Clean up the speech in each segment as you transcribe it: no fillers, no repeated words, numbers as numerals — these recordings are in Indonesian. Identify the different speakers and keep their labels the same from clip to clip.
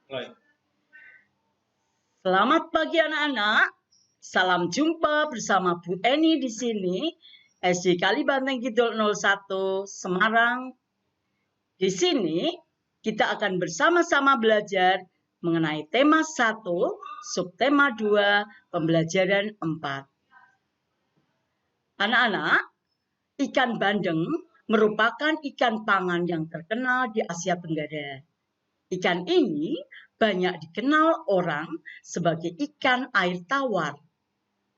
Speaker 1: Mulai.
Speaker 2: Selamat pagi anak-anak. Salam jumpa bersama Bu Eni di sini, SD Kalibanteng Kidul 01 Semarang. Di sini kita akan bersama-sama belajar mengenai tema 1, subtema 2, pembelajaran 4. Anak-anak, ikan bandeng merupakan ikan pangan yang terkenal di Asia Tenggara. Ikan ini banyak dikenal orang sebagai ikan air tawar.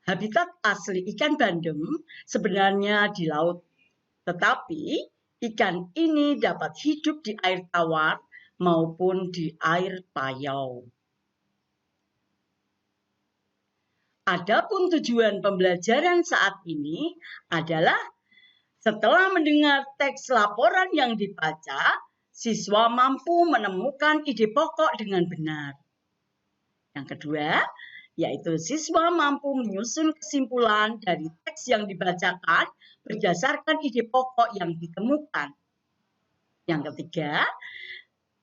Speaker 2: Habitat asli ikan bandeng sebenarnya di laut, tetapi ikan ini dapat hidup di air tawar maupun di air payau. Adapun tujuan pembelajaran saat ini adalah setelah mendengar teks laporan yang dibaca, siswa mampu menemukan ide pokok dengan benar. Yang kedua, yaitu siswa mampu menyusun kesimpulan dari teks yang dibacakan berdasarkan ide pokok yang ditemukan. Yang ketiga,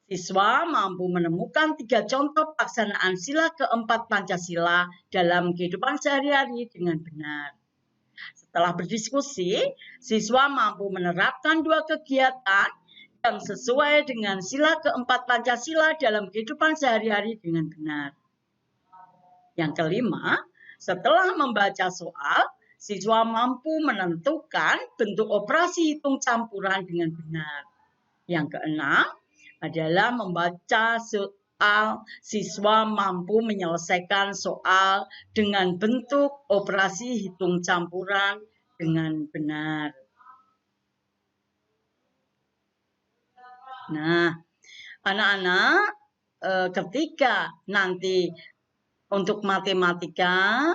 Speaker 2: siswa mampu menemukan 3 contoh pelaksanaan sila keempat Pancasila dalam kehidupan sehari-hari dengan benar. Setelah berdiskusi, siswa mampu menerapkan 2 kegiatan yang sesuai dengan sila keempat Pancasila dalam kehidupan sehari-hari dengan benar. Yang kelima, setelah membaca soal, siswa mampu menentukan bentuk operasi hitung campuran dengan benar. Yang keenam adalah membaca soal, siswa mampu menyelesaikan soal dengan bentuk operasi hitung campuran dengan benar. Nah, anak-anak, ketika nanti untuk matematika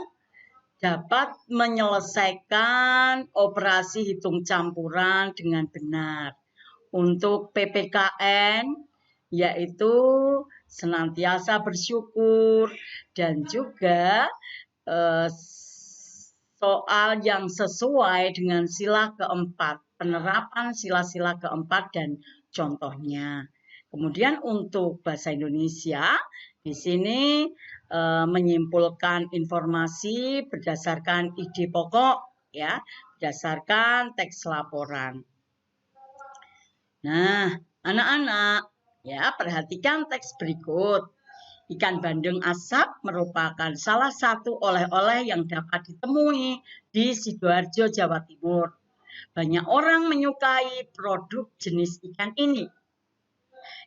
Speaker 2: dapat menyelesaikan operasi hitung campuran dengan benar. Untuk PPKN yaitu senantiasa bersyukur dan juga soal yang sesuai dengan sila keempat, penerapan sila-sila keempat dan contohnya. Kemudian untuk bahasa Indonesia, di sini menyimpulkan informasi berdasarkan ide pokok, ya, berdasarkan teks laporan. Nah, anak-anak, ya, perhatikan teks berikut. Ikan bandeng asap merupakan salah satu oleh-oleh yang dapat ditemui di Sidoarjo, Jawa Timur. Banyak orang menyukai produk jenis ikan ini.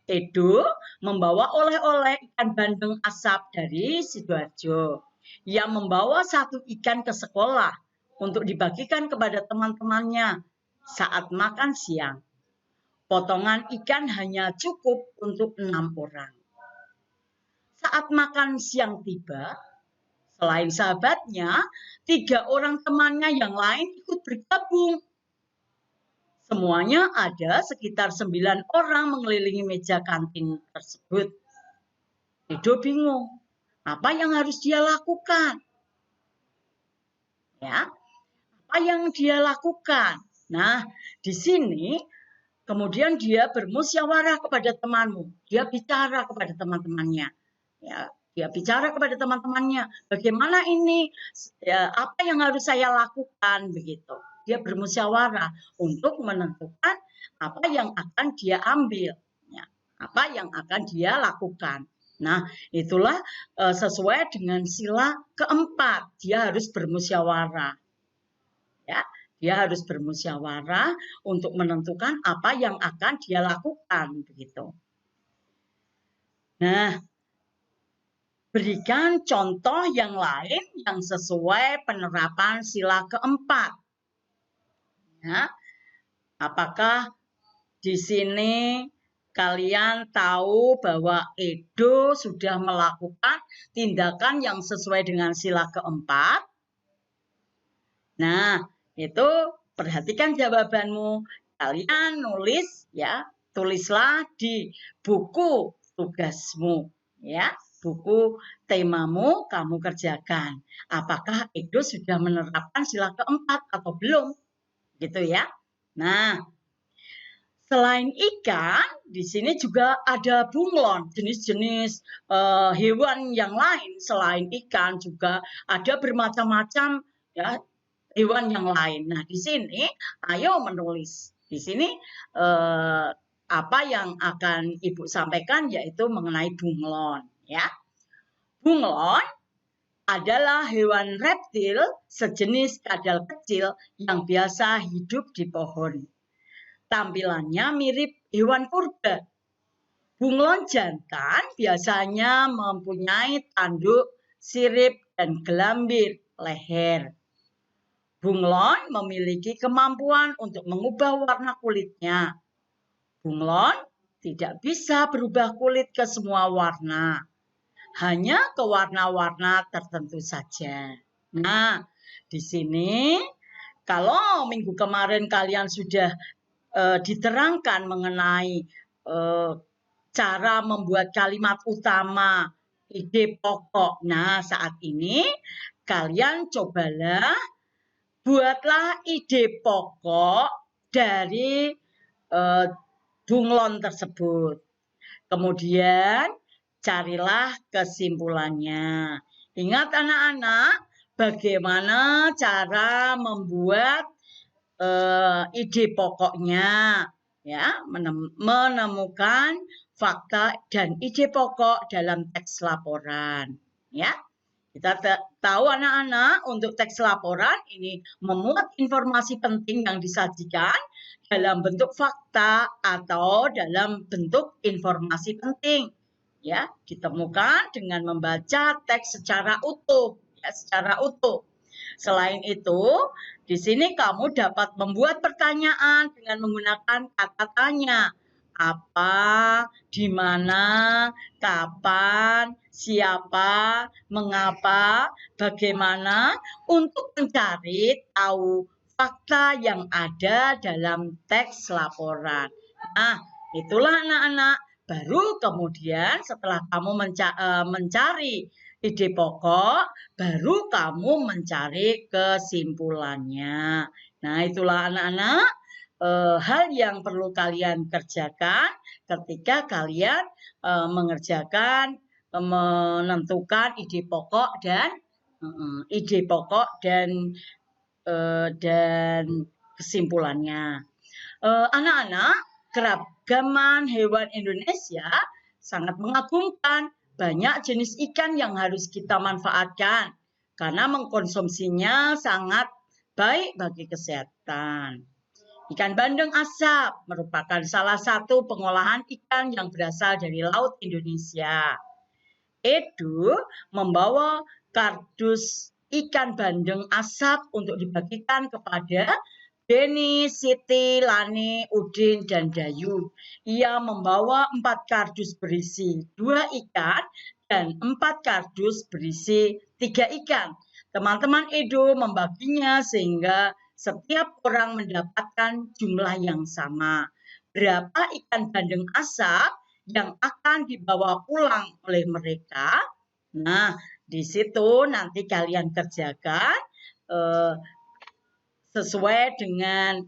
Speaker 2: Edo membawa oleh-oleh ikan bandeng asap dari Sidoarjo. Ia membawa 1 ikan ke sekolah untuk dibagikan kepada teman-temannya saat makan siang. Potongan ikan hanya cukup untuk 6 orang. Saat makan siang tiba, selain sahabatnya, 3 orang temannya yang lain ikut bergabung. Semuanya ada sekitar 9 orang mengelilingi meja kantin tersebut. Edo bingung, apa yang harus dia lakukan? Ya, apa yang dia lakukan? Nah, di sini kemudian dia bermusyawarah kepada temanmu. Dia bicara kepada teman-temannya. Ya, dia bicara kepada teman-temannya. Bagaimana ini? Ya, apa yang harus saya lakukan? Begitu. Dia bermusyawarah untuk menentukan apa yang akan dia ambil. Ya, apa yang akan dia lakukan. Nah, itulah sesuai dengan sila keempat. Dia harus bermusyawarah. Ya, dia harus bermusyawarah untuk menentukan apa yang akan dia lakukan, begitu. Nah, berikan contoh yang lain yang sesuai penerapan sila keempat. Ya, apakah di sini kalian tahu bahwa Edo sudah melakukan tindakan yang sesuai dengan sila keempat? Nah, itu perhatikan jawabanmu. Kalian nulis, ya, tulislah di buku tugasmu, ya, buku temamu kamu kerjakan. Apakah Edo sudah menerapkan sila keempat atau belum? Gitu ya. Nah, Selain ikan, di sini juga ada bunglon, jenis-jenis hewan yang lain. Selain ikan juga ada bermacam-macam ya hewan yang lain. Nah, di sini ayo menulis. Di sini apa yang akan Ibu sampaikan yaitu mengenai bunglon ya. Bunglon adalah hewan reptil sejenis kadal kecil yang biasa hidup di pohon. Tampilannya mirip hewan purba. Bunglon jantan biasanya mempunyai tanduk, sirip, dan gelambir leher. Bunglon memiliki kemampuan untuk mengubah warna kulitnya. Bunglon tidak bisa berubah kulit ke semua warna, hanya ke warna-warna tertentu saja. Nah, di sini kalau minggu kemarin kalian sudah diterangkan mengenai cara membuat kalimat utama, ide pokok. Nah, saat ini kalian cobalah buatlah ide pokok dari bunglon tersebut. Kemudian carilah kesimpulannya. Ingat anak-anak, bagaimana cara membuat ide pokoknya, ya, menemukan fakta dan ide pokok dalam teks laporan, ya. Kita tahu anak-anak untuk teks laporan ini memuat informasi penting yang disajikan dalam bentuk fakta atau dalam bentuk informasi penting, ya, ditemukan dengan membaca teks secara utuh, ya, secara utuh. Selain itu, di sini kamu dapat membuat pertanyaan dengan menggunakan kata tanya. Apa, di mana, kapan, siapa, mengapa, bagaimana, untuk mencari tahu fakta yang ada dalam teks laporan. Nah, itulah anak-anak. Baru kemudian setelah kamu mencari ide pokok, baru kamu mencari kesimpulannya. Nah, itulah anak-anak hal yang perlu kalian kerjakan ketika kalian mengerjakan menentukan ide pokok dan kesimpulannya. Anak-anak, keragaman hewan Indonesia sangat mengagumkan. Banyak jenis ikan yang harus kita manfaatkan karena mengkonsumsinya sangat baik bagi kesehatan. Ikan bandeng asap merupakan salah satu pengolahan ikan yang berasal dari laut Indonesia. Edu membawa kardus ikan bandeng asap untuk dibagikan kepada Beni, Siti, Lani, Udin, dan Dayu. Ia membawa 4 kardus berisi 2 ikan dan 4 kardus berisi 3 ikan. Teman-teman Edo membaginya sehingga setiap orang mendapatkan jumlah yang sama. Berapa ikan bandeng asap yang akan dibawa pulang oleh mereka? Nah, di situ nanti kalian kerjakan sesuai dengan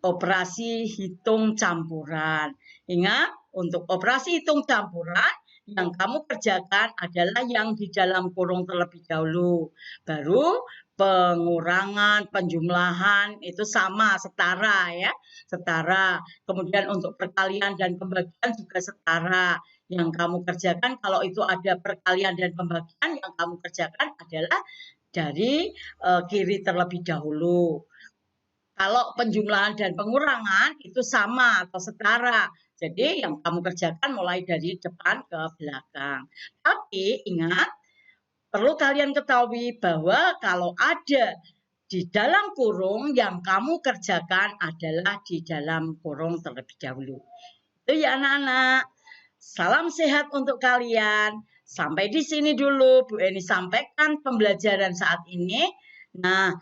Speaker 2: operasi hitung campuran. Ingat, untuk operasi hitung campuran, yang kamu kerjakan adalah yang di dalam kurung terlebih dahulu. Baru pengurangan, penjumlahan itu sama, setara ya, setara. Kemudian untuk perkalian dan pembagian juga setara. Yang kamu kerjakan kalau itu ada perkalian dan pembagian, yang kamu kerjakan adalah dari kiri terlebih dahulu. Kalau penjumlahan dan pengurangan itu sama atau setara. Jadi yang kamu kerjakan mulai dari depan ke belakang. Tapi ingat, perlu kalian ketahui bahwa kalau ada di dalam kurung, yang kamu kerjakan adalah di dalam kurung terlebih dahulu. Itu ya anak-anak. Salam sehat untuk kalian. Sampai di sini dulu Bu Eni sampaikan pembelajaran saat ini. Nah,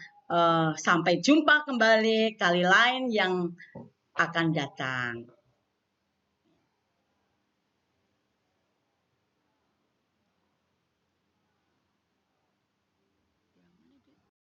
Speaker 2: sampai jumpa kembali kali lain yang akan datang.